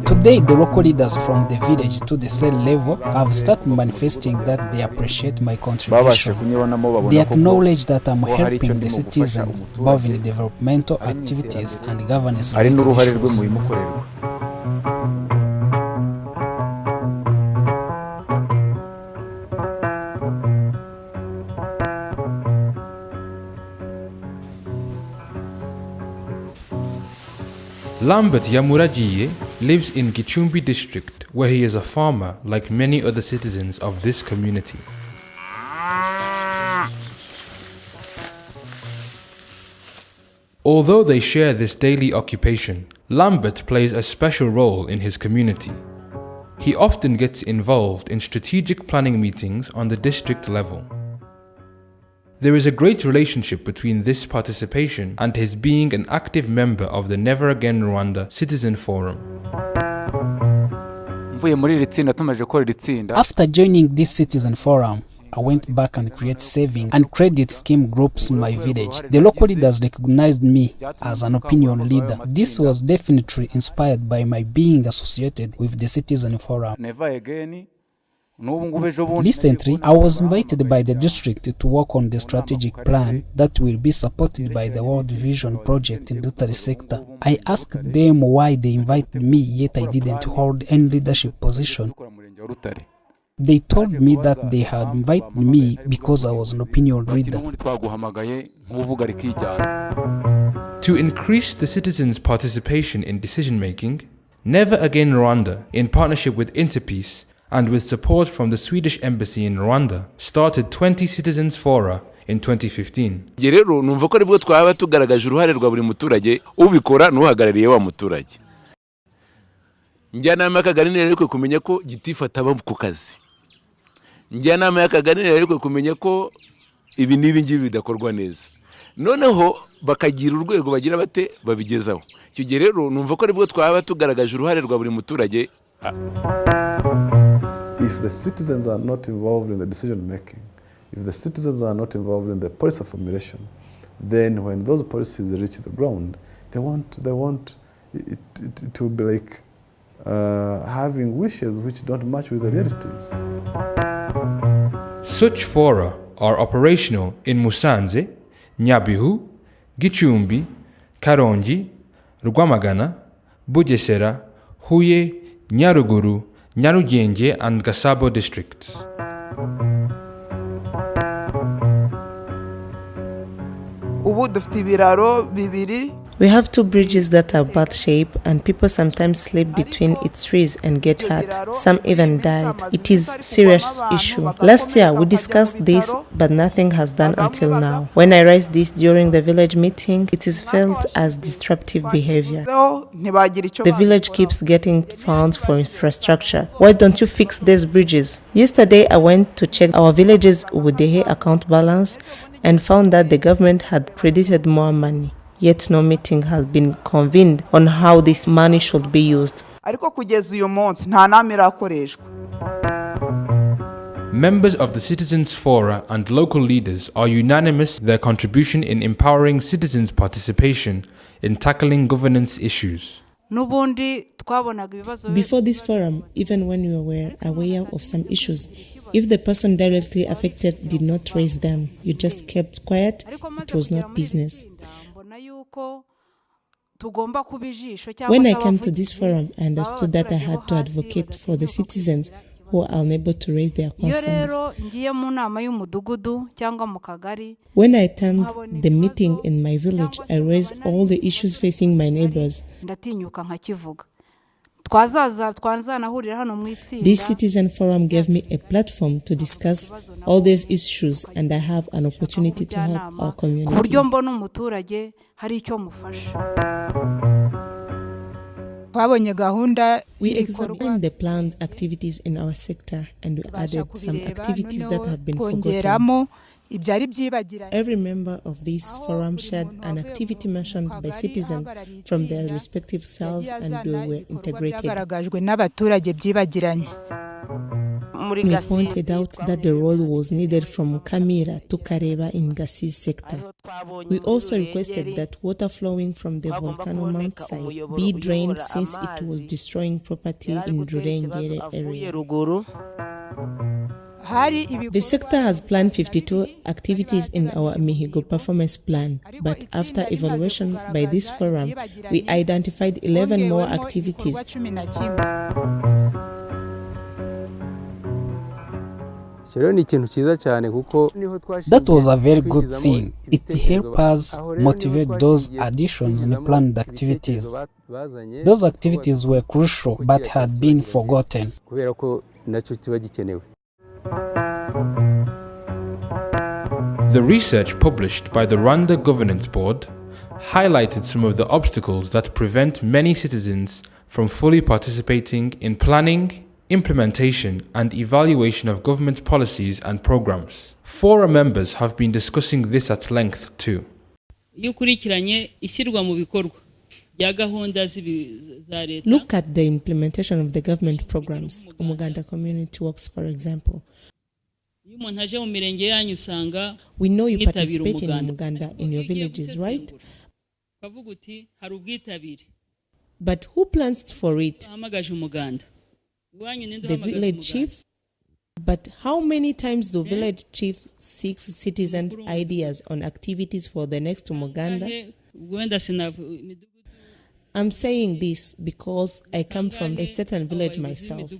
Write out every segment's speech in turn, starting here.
Today, the local leaders from the village to the cell level have started manifesting that they appreciate my contribution. They acknowledge that I'm helping the citizens both in developmental activities and governance-related issues. Lambert Yamuragiye lives in Gicumbi district, where he is a farmer like many other citizens of this community. Although they share this daily occupation, Lambert plays a special role in his community. He often gets involved in strategic planning meetings on the district level. There is a great relationship between this participation and his being an active member of the Never Again Rwanda Citizen Forum. After joining this citizen forum, I went back and created saving and credit scheme groups in my village. The local leaders recognized me as an opinion leader. This was definitely inspired by my being associated with the citizen forum. Recently, I was invited by the district to work on the strategic plan that will be supported by the World Vision project in the Lutari sector. I asked them why they invited me, yet I didn't hold any leadership position. They told me that they had invited me because I was an opinion leader. To increase the citizens' participation in decision-making, Never Again Rwanda, in partnership with Interpeace, and with support from the Swedish Embassy in Rwanda, started 20 Citizens Fora in 2015. Rero numva ko aribwo twaba tugaragaje uruhare rwa buri muturage ubikora n'uhagarariye wa muturage. Njyanama y'akaganira ariko kumenya ko gitifata aba ku kazi. Njyanama y'akaganira ariko kumenya ko ibi nibi ngibi bidakorwa neza. Noneho bakagira urwego bagira bate babigezaho. Icyo gihe rero numva ko aribwo twaba tugaragaje uruhare rwa buri muturage. If the citizens are not involved in the decision making, if the citizens are not involved in the policy formulation, then when those policies reach the ground, they want it to be like having wishes which don't match with the realities. Such fora are operational in Musanze, Nyabihu, Gicumbi, Karongi, Rwamagana, Bugesera, Huye, Nyaruguru, Nyarugenge and Gasabo districts. Ubu dufite ibiraro bibiri. We have 2 bridges that are bad shape and people sometimes slip between its trees and get hurt. Some even died. It is a serious issue. Last year we discussed this, but nothing has done until now. When I raised this during the village meeting, it is felt as disruptive behavior. The village keeps getting funds for infrastructure. Why don't you fix these bridges? Yesterday I went to check our village's Ubudehe account balance and found that the government had credited more money. Yet no meeting has been convened on how this money should be used. Members of the Citizens Fora and local leaders are unanimous in their contribution in empowering citizens' participation in tackling governance issues. Before this forum, even when we were aware of some issues, if the person directly affected did not raise them, you just kept quiet, it was not business. When I came to this forum, I understood that I had to advocate for the citizens who are unable to raise their concerns. When I attended the meeting in my village, I raised all the issues facing my neighbors. This citizen forum gave me a platform to discuss all these issues, and I have an opportunity to help our community. We examined the planned activities in our sector and we added some activities that have been forgotten. Every member of this forum shared an activity mentioned by citizens from their respective cells and they were integrated. We pointed out that the road was needed from Kamira to Kareba in Gasi's sector. We also requested that water flowing from the volcano mountainside be drained since it was destroying property in Rurengere area. The sector has planned 52 activities in our Mihigo performance plan, but after evaluation by this forum, we identified 11 more activities. That was a very good thing. It helped us motivate those additions in planned activities. Those activities were crucial but had been forgotten. The research published by the Rwanda Governance Board highlighted some of the obstacles that prevent many citizens from fully participating in planning, implementation and evaluation of government policies and programs. Forum members have been discussing this at length too. Look at the implementation of the government programs. Umuganda Community Works, for example. We know you participate in Umuganda in your villages, right? But who plans for it? The village chief? But how many times do village chiefs seek citizens' ideas on activities for the next Umuganda? I'm saying this because I come from a certain village myself.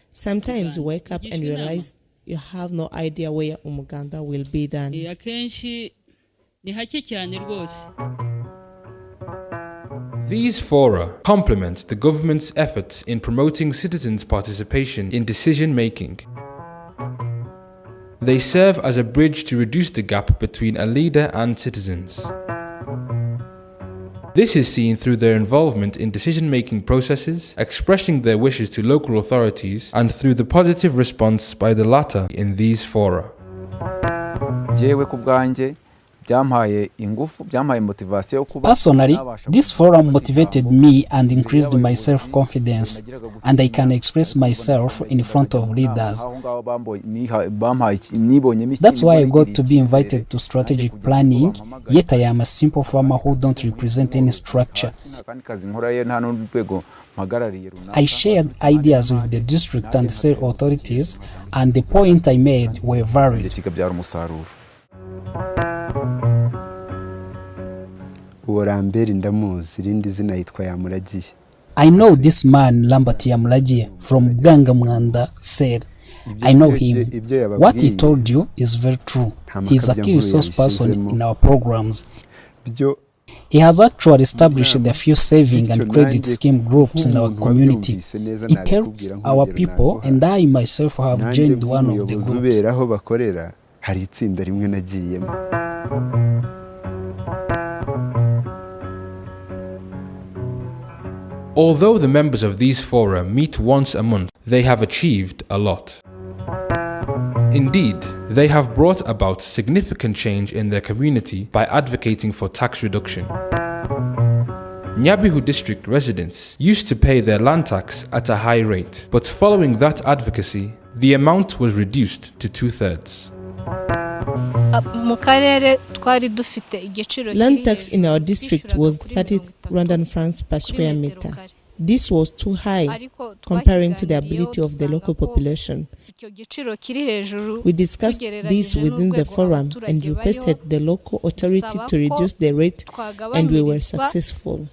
Sometimes you wake up and realize you have no idea where Umuganda will be done. These fora complement the government's efforts in promoting citizens' participation in decision-making. They serve as a bridge to reduce the gap between a leader and citizens. This is seen through their involvement in decision-making processes, expressing their wishes to local authorities, and through the positive response by the latter in these fora. Personally, this forum motivated me and increased my self-confidence, and I can express myself in front of leaders. That's why I got to be invited to strategic planning, yet I am a simple farmer who don't represent any structure. I shared ideas with the district and state authorities, and the point I made were varied. I know this man Lambert Yamulagiye from Again Rwanda said, I know him. What he told you is very true. He is a key resource person in our programs. He has actually established a few saving and credit scheme groups in our community. It helps our people, and I myself have joined one of the groups. Although the members of these fora meet once a month, they have achieved a lot. Indeed, they have brought about significant change in their community by advocating for tax reduction. Nyabihu district residents used to pay their land tax at a high rate, but following that advocacy, the amount was reduced to 2/3. Land tax in our district was 30 Rwandan francs per square meter. This was too high comparing to the ability of the local population. We discussed this within the forum and requested the local authority to reduce the rate, and we were successful.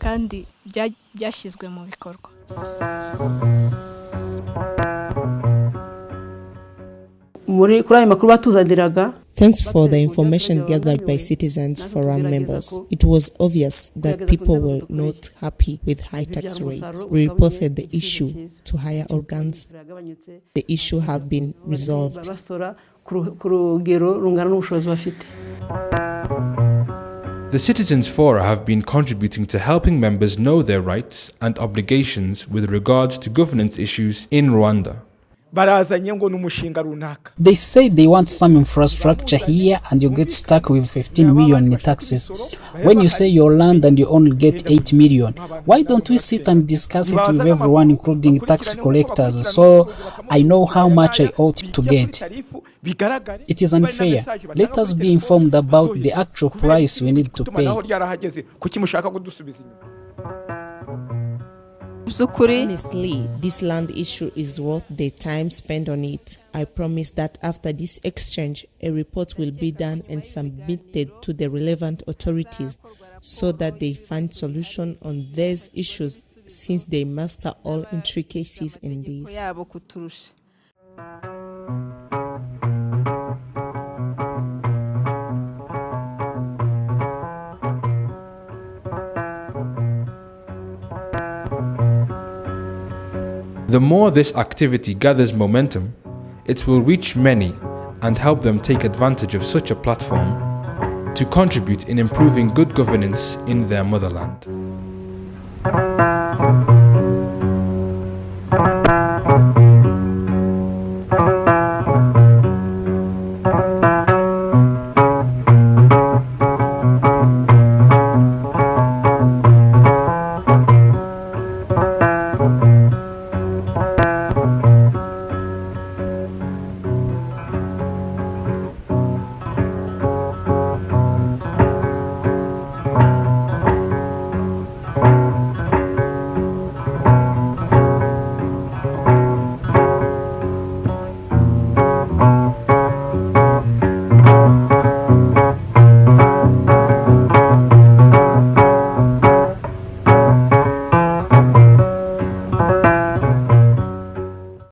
Thanks for the information gathered by citizens forum members. It was obvious that people were not happy with high tax rates. We reported the issue to higher organs. The issue has been resolved. The Citizens Fora have been contributing to helping members know their rights and obligations with regards to governance issues in Rwanda. barazanye ngo n'umushinga runaka. They say they want some infrastructure here and you get stuck with 15 million in taxes. When you say your land and you only get 8 million, why don't we sit and discuss it with everyone, including tax collectors, so I know how much I ought to get? It is unfair. Let us be informed about the actual price we need to pay. Honestly, this land issue is worth the time spent on it. I promise that after this exchange, a report will be done and submitted to the relevant authorities so that they find solution on these issues, since they master all intricacies in this. The more this activity gathers momentum, it will reach many and help them take advantage of such a platform to contribute in improving good governance in their motherland.